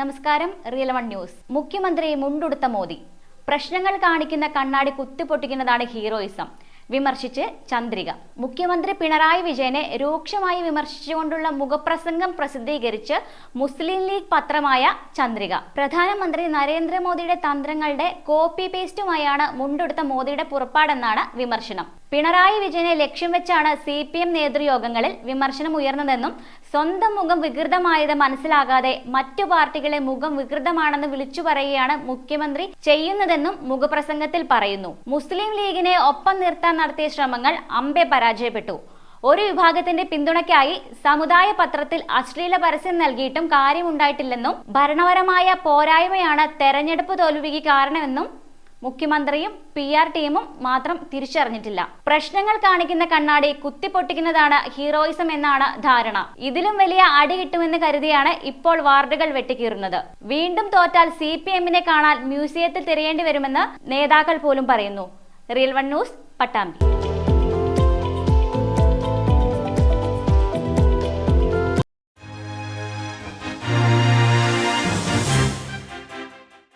നമസ്കാരം. Real one news. മുഖ്യമന്ത്രി മുണ്ടുടുത്ത മോദി. പ്രശ്നങ്ങൾ കാണിക്കുന്ന കണ്ണാടി കുത്തിപ്പൊട്ടിക്കുന്നതാണ് ഹീറോയിസം, വിമർശിച്ച് ചന്ദ്രിക. മുഖ്യമന്ത്രി പിണറായി വിജയനെ രൂക്ഷമായി വിമർശിച്ചുകൊണ്ടുള്ള മുഖപ്രസംഗം പ്രസിദ്ധീകരിച്ച് മുസ്ലിം ലീഗ് പത്രമായ ചന്ദ്രിക. പ്രധാനമന്ത്രി നരേന്ദ്രമോദിയുടെ തന്ത്രങ്ങളുടെ കോപ്പി പേസ്റ്റുമായാണ് മുണ്ടുടുത്ത മോദിയുടെ പുറപ്പാടെന്നാണ് വിമർശനം. പിണറായി വിജയനെ ലക്ഷ്യം വെച്ചാണ് CPM നേതൃയോഗങ്ങളിൽ വിമർശനം ഉയർന്നതെന്നും സ്വന്തം മുഖം വികൃതമായത് മനസ്സിലാകാതെ മറ്റു പാർട്ടികളെ മുഖം വികൃതമാണെന്ന് വിളിച്ചു പറയുകയാണ് മുഖ്യമന്ത്രി ചെയ്യുന്നതെന്നും മുഖപ്രസംഗത്തിൽ പറയുന്നു. മുസ്ലിം ലീഗിനെ ഒപ്പം നിർത്താൻ നടത്തിയ ശ്രമങ്ങൾ അമ്പെ പരാജയപ്പെട്ടു. ഒരു വിഭാഗത്തിന്റെ പിന്തുണയ്ക്കായി സമുദായ പത്രത്തിൽ അശ്ലീല പരസ്യം നൽകിയിട്ടും കാര്യമുണ്ടായിട്ടില്ലെന്നും ഭരണപരമായ പോരായ്മയാണ് തെരഞ്ഞെടുപ്പ് തോൽവിക്ക് കാരണമെന്നും മുഖ്യമന്ത്രിയും PR ടീമും മാത്രം തിരിച്ചറിഞ്ഞിട്ടില്ല. പ്രശ്നങ്ങൾ കാണിക്കുന്ന കണ്ണാടി കുത്തിപ്പൊട്ടിക്കുന്നതാണ് ഹീറോയിസം എന്നാണ് ധാരണ. ഇതിലും വലിയ അടി കിട്ടുമെന്ന് കരുതിയാണ് ഇപ്പോൾ വാർഡുകൾ വെട്ടിക്കീറുന്നത്. വീണ്ടും തോറ്റാൽ CPM-നെ കാണാൻ മ്യൂസിയത്തിൽ തിരയേണ്ടി വരുമെന്ന് നേതാക്കൾ പോലും പറയുന്നു. Real one news, Pattambi.